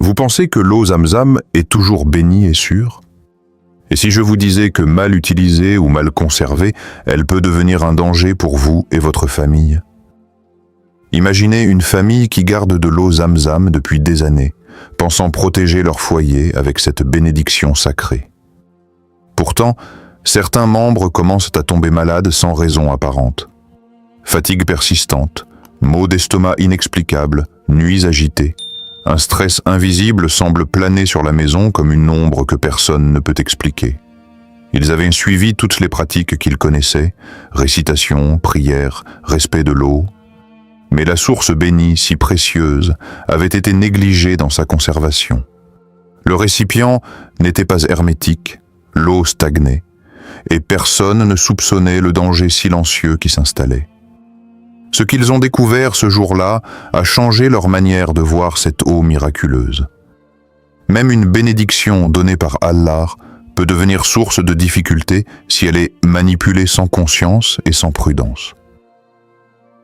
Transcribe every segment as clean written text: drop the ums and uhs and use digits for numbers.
Vous pensez que l'eau Zamzam est toujours bénie et sûre? Et si je vous disais que mal utilisée ou mal conservée, elle peut devenir un danger pour vous et votre famille? Imaginez une famille qui garde de l'eau Zamzam depuis des années, pensant protéger leur foyer avec cette bénédiction sacrée. Pourtant, certains membres commencent à tomber malades sans raison apparente. Fatigue persistante, maux d'estomac inexplicables, nuits agitées. Un stress invisible semble planer sur la maison comme une ombre que personne ne peut expliquer. Ils avaient suivi toutes les pratiques qu'ils connaissaient, récitation, prière, respect de l'eau. Mais la source bénie, si précieuse, avait été négligée dans sa conservation. Le récipient n'était pas hermétique, l'eau stagnait, et personne ne soupçonnait le danger silencieux qui s'installait. Ce qu'ils ont découvert ce jour-là a changé leur manière de voir cette eau miraculeuse. Même une bénédiction donnée par Allah peut devenir source de difficultés si elle est manipulée sans conscience et sans prudence.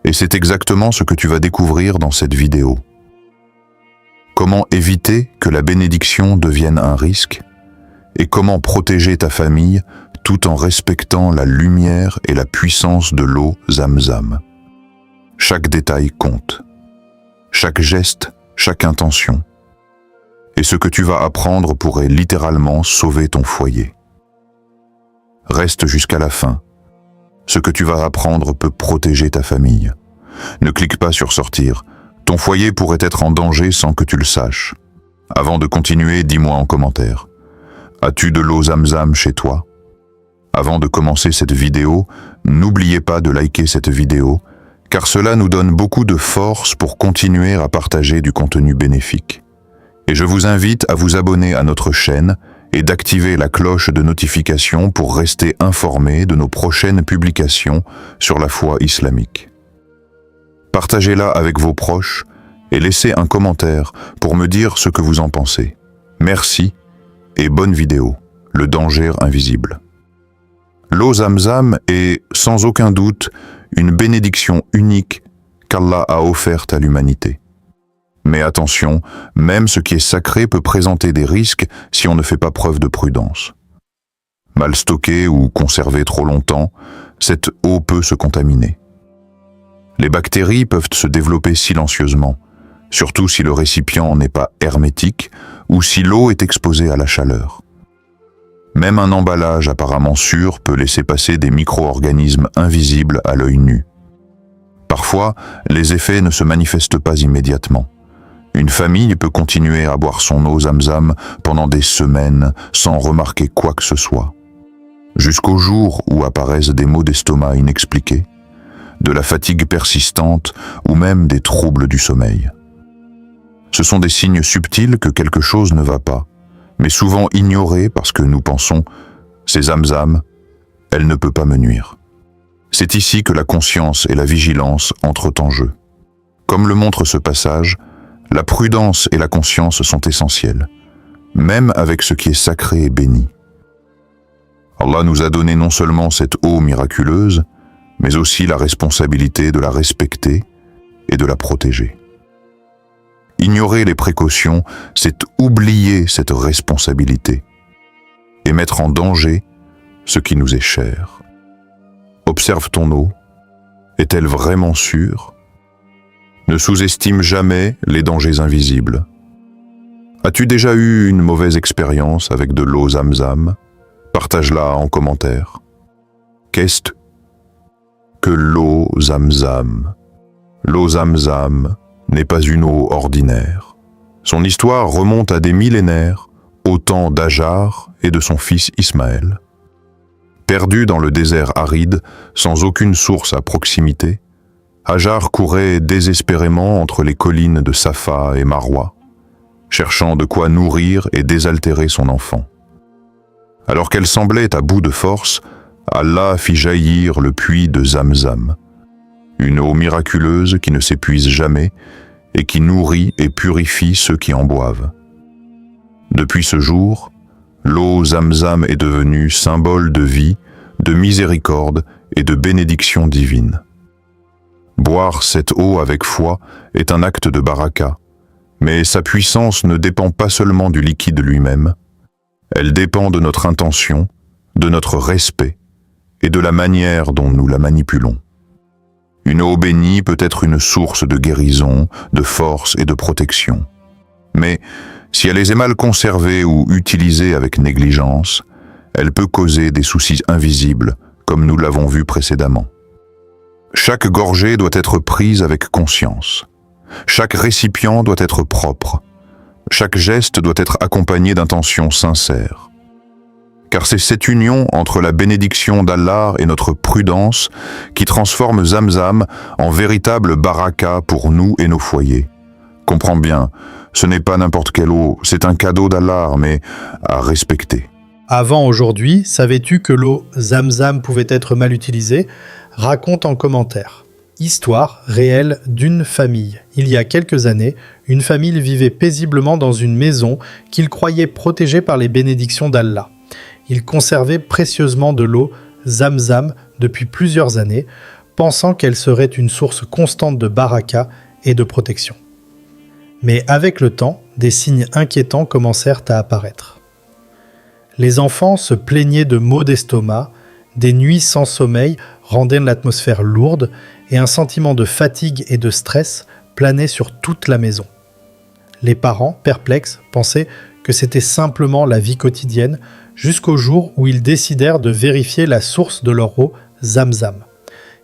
Et c'est exactement ce que tu vas découvrir dans cette vidéo. Comment éviter que la bénédiction devienne un risque et comment protéger ta famille tout en respectant la lumière et la puissance de l'eau Zamzam. Chaque détail compte. Chaque geste, chaque intention. Et ce que tu vas apprendre pourrait littéralement sauver ton foyer. Reste jusqu'à la fin. Ce que tu vas apprendre peut protéger ta famille. Ne clique pas sur sortir. Ton foyer pourrait être en danger sans que tu le saches. Avant de continuer, dis-moi en commentaire. As-tu de l'eau Zamzam chez toi? Avant de commencer cette vidéo, n'oubliez pas de liker cette vidéo, car cela nous donne beaucoup de force pour continuer à partager du contenu bénéfique. Et je vous invite à vous abonner à notre chaîne et d'activer la cloche de notification pour rester informé de nos prochaines publications sur la foi islamique. Partagez-la avec vos proches et laissez un commentaire pour me dire ce que vous en pensez. Merci et bonne vidéo, le danger invisible. L'eau Zamzam est, sans aucun doute, une bénédiction unique qu'Allah a offerte à l'humanité. Mais attention, même ce qui est sacré peut présenter des risques si on ne fait pas preuve de prudence. Mal stockée ou conservée trop longtemps, cette eau peut se contaminer. Les bactéries peuvent se développer silencieusement, surtout si le récipient n'est pas hermétique ou si l'eau est exposée à la chaleur. Même un emballage apparemment sûr peut laisser passer des micro-organismes invisibles à l'œil nu. Parfois, les effets ne se manifestent pas immédiatement. Une famille peut continuer à boire son eau Zamzam pendant des semaines sans remarquer quoi que ce soit. Jusqu'au jour où apparaissent des maux d'estomac inexpliqués, de la fatigue persistante ou même des troubles du sommeil. Ce sont des signes subtils que quelque chose ne va pas, mais souvent ignorés parce que nous pensons « c'est Zamzam, elle ne peut pas me nuire ». C'est ici que la conscience et la vigilance entrent en jeu. Comme le montre ce passage, la prudence et la conscience sont essentielles, même avec ce qui est sacré et béni. Allah nous a donné non seulement cette eau miraculeuse, mais aussi la responsabilité de la respecter et de la protéger. Ignorer les précautions, c'est oublier cette responsabilité et mettre en danger ce qui nous est cher. Observe ton eau. Est-elle vraiment sûre? Ne sous-estime jamais les dangers invisibles. As-tu déjà eu une mauvaise expérience avec de l'eau Zamzam? Partage-la en commentaire. Qu'est-ce que l'eau Zamzam? L'eau Zamzam n'est pas une eau ordinaire. Son histoire remonte à des millénaires, au temps d'Hajar et de son fils Ismaël. Perdu dans le désert aride, sans aucune source à proximité, Hajar courait désespérément entre les collines de Safa et Marwa, cherchant de quoi nourrir et désaltérer son enfant. Alors qu'elle semblait à bout de force, Allah fit jaillir le puits de Zamzam, une eau miraculeuse qui ne s'épuise jamais et qui nourrit et purifie ceux qui en boivent. Depuis ce jour, l'eau Zamzam est devenue symbole de vie, de miséricorde et de bénédiction divine. Boire cette eau avec foi est un acte de baraka, Mais sa puissance ne dépend pas seulement du liquide lui-même, elle dépend de notre intention, de notre respect et de la manière dont nous la manipulons. Une eau bénie peut être une source de guérison, de force et de protection. Mais si elle est mal conservée ou utilisée avec négligence, elle peut causer des soucis invisibles, comme nous l'avons vu précédemment. Chaque gorgée doit être prise avec conscience. Chaque récipient doit être propre. Chaque geste doit être accompagné d'intentions sincères. Car c'est cette union entre la bénédiction d'Allah et notre prudence qui transforme Zamzam en véritable baraka pour nous et nos foyers. Comprends bien, ce n'est pas n'importe quelle eau, c'est un cadeau d'Allah, mais à respecter. Avant aujourd'hui, savais-tu que l'eau Zamzam pouvait être mal utilisée ? Raconte en commentaire. Histoire réelle d'une famille. Il y a quelques années, une famille vivait paisiblement dans une maison qu'ils croyaient protégée par les bénédictions d'Allah. Ils conservaient précieusement de l'eau Zamzam depuis plusieurs années, pensant qu'elle serait une source constante de baraka et de protection. Mais avec le temps, des signes inquiétants commencèrent à apparaître. Les enfants se plaignaient de maux d'estomac, des nuits sans sommeil rendaient l'atmosphère lourde et un sentiment de fatigue et de stress planait sur toute la maison. Les parents, perplexes, pensaient que c'était simplement la vie quotidienne jusqu'au jour où ils décidèrent de vérifier la source de leur eau Zamzam.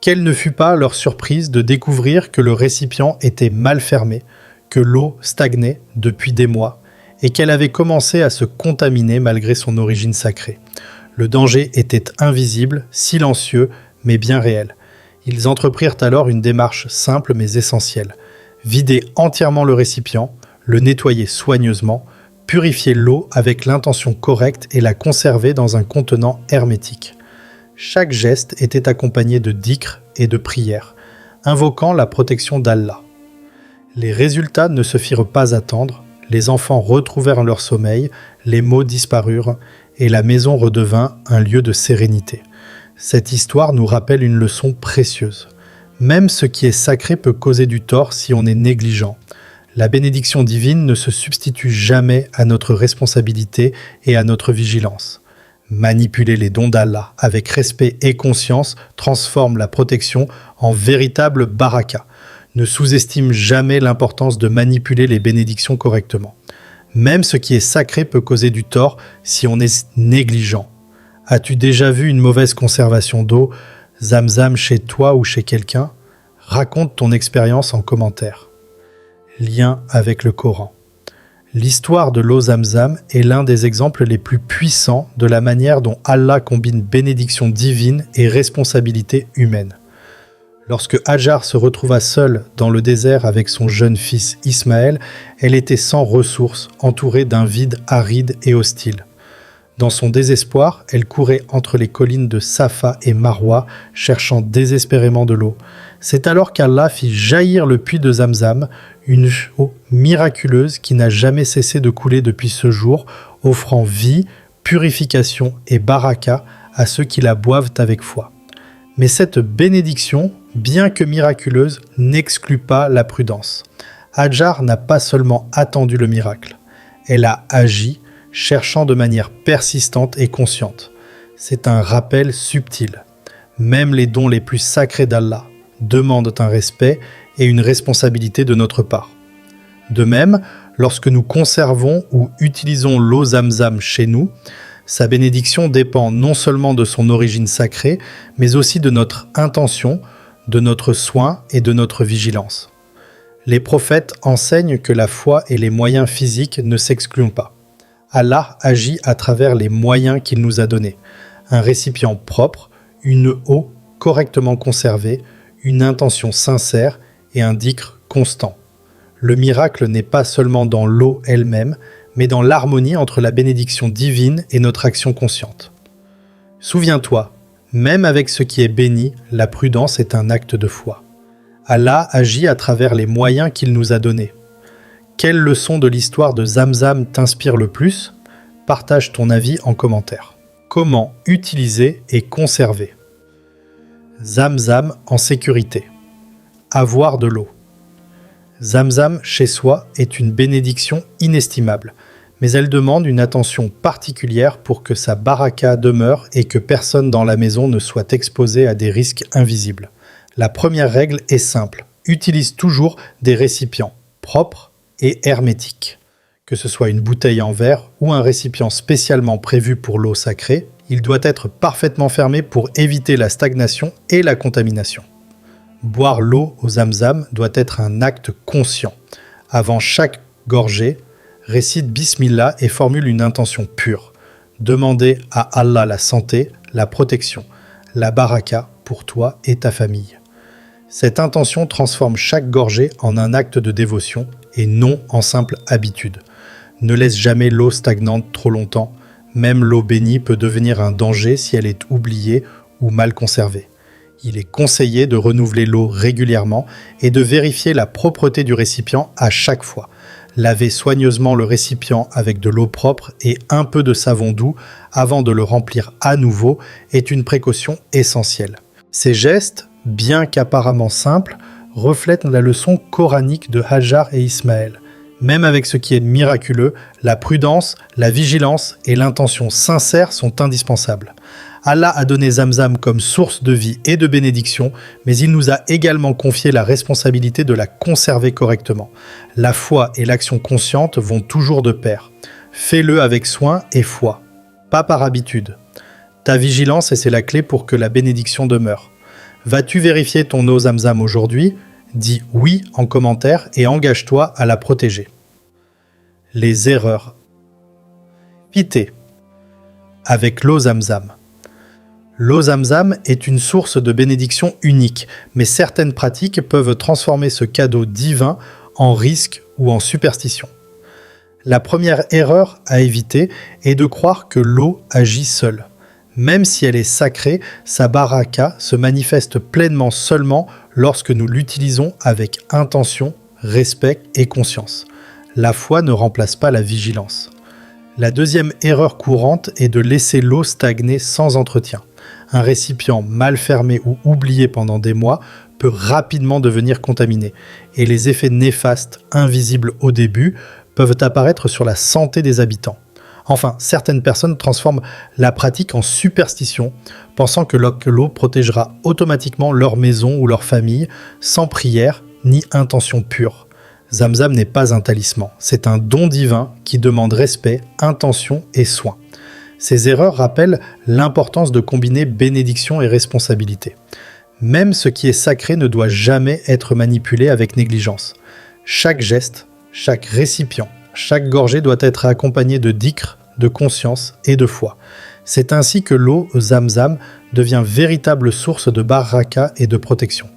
Quelle ne fut pas leur surprise de découvrir que le récipient était mal fermé, que l'eau stagnait depuis des mois et qu'elle avait commencé à se contaminer malgré son origine sacrée. Le danger était invisible, silencieux, mais bien réel. Ils entreprirent alors une démarche simple mais essentielle. Vider entièrement le récipient, le nettoyer soigneusement, purifier l'eau avec l'intention correcte et la conserver dans un contenant hermétique. Chaque geste était accompagné de dhikr et de prières, invoquant la protection d'Allah. Les résultats ne se firent pas attendre, les enfants retrouvèrent leur sommeil, les maux disparurent et la maison redevint un lieu de sérénité. Cette histoire nous rappelle une leçon précieuse. Même ce qui est sacré peut causer du tort si on est négligent. La bénédiction divine ne se substitue jamais à notre responsabilité et à notre vigilance. Manipuler les dons d'Allah avec respect et conscience transforme la protection en véritable baraka. Ne sous-estime jamais l'importance de manipuler les bénédictions correctement. Même ce qui est sacré peut causer du tort si on est négligent. As-tu déjà vu une mauvaise conservation d'eau, Zamzam chez toi ou chez quelqu'un ? Raconte ton expérience en commentaire. Lien avec le Coran. L'histoire de l'eau Zamzam est l'un des exemples les plus puissants de la manière dont Allah combine bénédiction divine et responsabilité humaine. Lorsque Hajar se retrouva seule dans le désert avec son jeune fils Ismaël, elle était sans ressources, entourée d'un vide aride et hostile. Dans son désespoir, elle courait entre les collines de Safa et Marwa, cherchant désespérément de l'eau. C'est alors qu'Allah fit jaillir le puits de Zamzam, une eau miraculeuse qui n'a jamais cessé de couler depuis ce jour, offrant vie, purification et baraka à ceux qui la boivent avec foi. Mais cette bénédiction, bien que miraculeuse, n'exclut pas la prudence. Hajar n'a pas seulement attendu le miracle, elle a agi, cherchant de manière persistante et consciente. C'est un rappel subtil. Même les dons les plus sacrés d'Allah demandent un respect et une responsabilité de notre part. De même, lorsque nous conservons ou utilisons l'eau Zamzam chez nous, sa bénédiction dépend non seulement de son origine sacrée, mais aussi de notre intention, de notre soin et de notre vigilance. Les prophètes enseignent que la foi et les moyens physiques ne s'excluent pas. Allah agit à travers les moyens qu'il nous a donnés. Un récipient propre, une eau correctement conservée, une intention sincère et un dhikr constant. Le miracle n'est pas seulement dans l'eau elle-même, mais dans l'harmonie entre la bénédiction divine et notre action consciente. Souviens-toi, même avec ce qui est béni, la prudence est un acte de foi. Allah agit à travers les moyens qu'il nous a donnés. Quelle leçon de l'histoire de Zamzam t'inspire le plus ? Partage ton avis en commentaire. Comment utiliser et conserver ? Zamzam en sécurité. Avoir de l'eau. Zamzam chez soi est une bénédiction inestimable, mais elle demande une attention particulière pour que sa baraka demeure et que personne dans la maison ne soit exposé à des risques invisibles. La première règle est simple, utilise toujours des récipients propres et hermétiques. Que ce soit une bouteille en verre ou un récipient spécialement prévu pour l'eau sacrée, il doit être parfaitement fermé pour éviter la stagnation et la contamination. Boire l'eau au zamzam doit être un acte conscient. Avant chaque gorgée, récite Bismillah et formule une intention pure. Demandez à Allah la santé, la protection, la baraka pour toi et ta famille. Cette intention transforme chaque gorgée en un acte de dévotion et non en simple habitude. Ne laisse jamais l'eau stagnante trop longtemps. Même l'eau bénie peut devenir un danger si elle est oubliée ou mal conservée. Il est conseillé de renouveler l'eau régulièrement et de vérifier la propreté du récipient à chaque fois. Laver soigneusement le récipient avec de l'eau propre et un peu de savon doux avant de le remplir à nouveau est une précaution essentielle. Ces gestes, bien qu'apparemment simples, reflètent la leçon coranique de Hajar et Ismaël. Même avec ce qui est miraculeux, la prudence, la vigilance et l'intention sincère sont indispensables. Allah a donné Zamzam comme source de vie et de bénédiction, mais il nous a également confié la responsabilité de la conserver correctement. La foi et l'action consciente vont toujours de pair. Fais-le avec soin et foi, pas par habitude. Ta vigilance, et c'est la clé pour que la bénédiction demeure. Vas-tu vérifier ton eau Zamzam aujourd'hui ? Dis oui en commentaire et engage-toi à la protéger. Les erreurs. Pité. Avec l'eau Zamzam. L'eau Zamzam est une source de bénédiction unique, mais certaines pratiques peuvent transformer ce cadeau divin en risque ou en superstition. La première erreur à éviter est de croire que l'eau agit seule. Même si elle est sacrée, sa baraka se manifeste pleinement seulement lorsque nous l'utilisons avec intention, respect et conscience. La foi ne remplace pas la vigilance. La deuxième erreur courante est de laisser l'eau stagner sans entretien. Un récipient mal fermé ou oublié pendant des mois peut rapidement devenir contaminé, et les effets néfastes, invisibles au début, peuvent apparaître sur la santé des habitants. Enfin, certaines personnes transforment la pratique en superstition, pensant que l'eau protégera automatiquement leur maison ou leur famille, sans prière ni intention pure. Zamzam n'est pas un talisman, c'est un don divin qui demande respect, intention et soin. Ces erreurs rappellent l'importance de combiner bénédiction et responsabilité. Même ce qui est sacré ne doit jamais être manipulé avec négligence. Chaque geste, chaque récipient, chaque gorgée doit être accompagnée de dhikr, de conscience et de foi. C'est ainsi que l'eau Zamzam devient véritable source de baraka et de protection.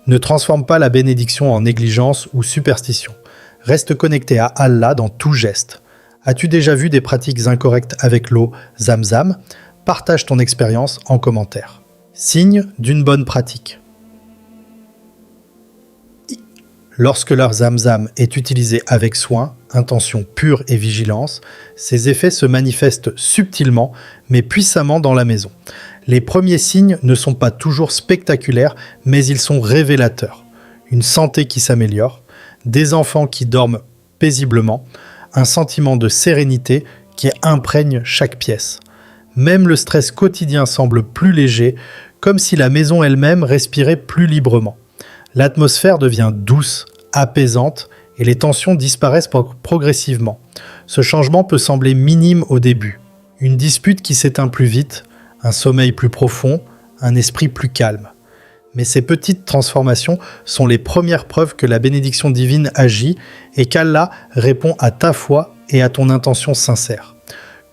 Ne transforme pas la bénédiction en négligence ou superstition. Reste connecté à Allah dans tout geste. As-tu déjà vu des pratiques incorrectes avec l'eau Zamzam ? Partage ton expérience en commentaire. Signe d'une bonne pratique. Lorsque leur Zamzam est utilisé avec soin, intention pure et vigilance, ces effets se manifestent subtilement mais puissamment dans la maison. Les premiers signes ne sont pas toujours spectaculaires, mais ils sont révélateurs. Une santé qui s'améliore, des enfants qui dorment paisiblement, un sentiment de sérénité qui imprègne chaque pièce. Même le stress quotidien semble plus léger, comme si la maison elle-même respirait plus librement. L'atmosphère devient douce, apaisante, et les tensions disparaissent progressivement. Ce changement peut sembler minime au début. Une dispute qui s'éteint plus vite, un sommeil plus profond, un esprit plus calme. Mais ces petites transformations sont les premières preuves que la bénédiction divine agit et qu'Allah répond à ta foi et à ton intention sincère.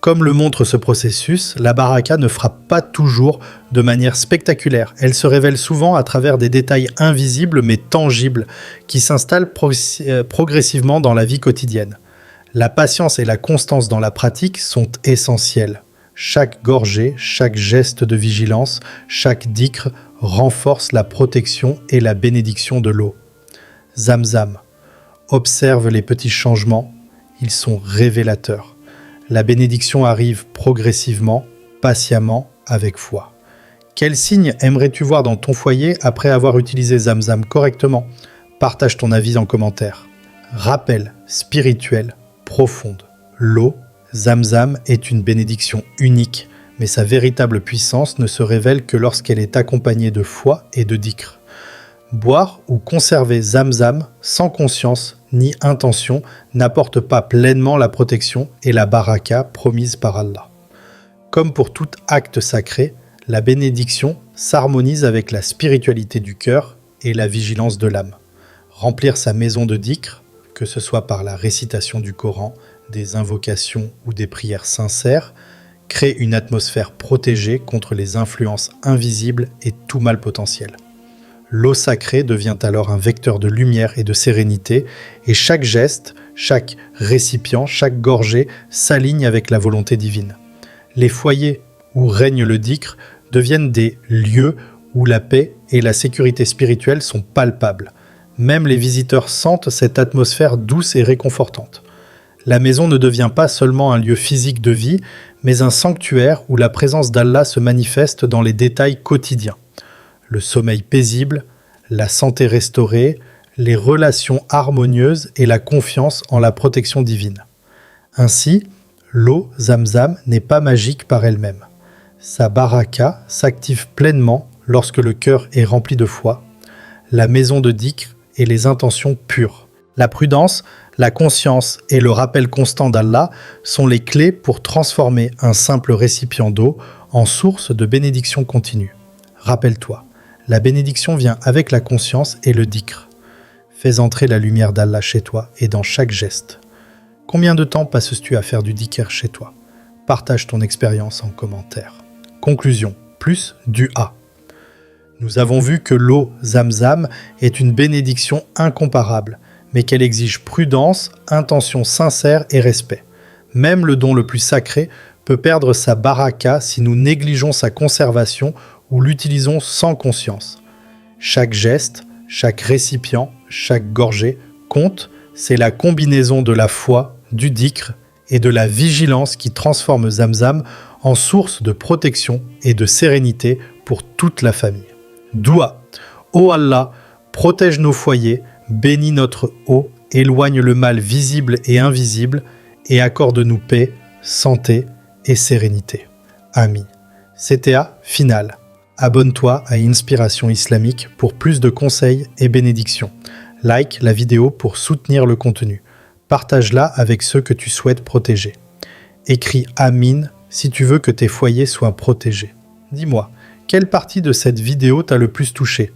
Comme le montre ce processus, la baraka ne frappe pas toujours de manière spectaculaire. Elle se révèle souvent à travers des détails invisibles mais tangibles qui s'installent progressivement dans la vie quotidienne. La patience et la constance dans la pratique sont essentielles. Chaque gorgée, chaque geste de vigilance, chaque dhikr renforce la protection et la bénédiction de l'eau. Zamzam. Observe les petits changements, ils sont révélateurs. La bénédiction arrive progressivement, patiemment, avec foi. Quel signe aimerais-tu voir dans ton foyer après avoir utilisé Zamzam correctement ? Partage ton avis en commentaire. Rappel spirituel profonde. L'eau, Zamzam, est une bénédiction unique, mais sa véritable puissance ne se révèle que lorsqu'elle est accompagnée de foi et de dhikr. Boire ou conserver Zamzam sans conscience ni intention n'apporte pas pleinement la protection et la baraka promise par Allah. Comme pour tout acte sacré, la bénédiction s'harmonise avec la spiritualité du cœur et la vigilance de l'âme. Remplir sa maison de dhikr, que ce soit par la récitation du Coran, des invocations ou des prières sincères, crée une atmosphère protégée contre les influences invisibles et tout mal potentiel. L'eau sacrée devient alors un vecteur de lumière et de sérénité, et chaque geste, chaque récipient, chaque gorgée s'aligne avec la volonté divine. Les foyers où règne le dhikr deviennent des lieux où la paix et la sécurité spirituelle sont palpables. Même les visiteurs sentent cette atmosphère douce et réconfortante. La maison ne devient pas seulement un lieu physique de vie, mais un sanctuaire où la présence d'Allah se manifeste dans les détails quotidiens. Le sommeil paisible, la santé restaurée, les relations harmonieuses et la confiance en la protection divine. Ainsi, l'eau Zamzam n'est pas magique par elle-même. Sa baraka s'active pleinement lorsque le cœur est rempli de foi, la maison de dhikr et les intentions pures. La prudence, la conscience et le rappel constant d'Allah sont les clés pour transformer un simple récipient d'eau en source de bénédiction continue. Rappelle-toi, la bénédiction vient avec la conscience et le dhikr. Fais entrer la lumière d'Allah chez toi et dans chaque geste. Combien de temps passes-tu à faire du dhikr chez toi? Partage ton expérience en commentaire. Conclusion, plus du A. Nous avons vu que l'eau Zamzam est une bénédiction incomparable, mais qu'elle exige prudence, intention sincère et respect. Même le don le plus sacré peut perdre sa baraka si nous négligeons sa conservation ou l'utilisons sans conscience. Chaque geste, chaque récipient, chaque gorgée compte, c'est la combinaison de la foi, du dhikr et de la vigilance qui transforme Zamzam en source de protection et de sérénité pour toute la famille. Doua. Ô Allah, protège nos foyers, bénis notre eau, éloigne le mal visible et invisible et accorde-nous paix, santé et sérénité. Amin. CTA final. Abonne-toi à Inspiration Islamique pour plus de conseils et bénédictions. Like la vidéo pour soutenir le contenu. Partage-la avec ceux que tu souhaites protéger. Écris Amin si tu veux que tes foyers soient protégés. Dis-moi, quelle partie de cette vidéo t'a le plus touché?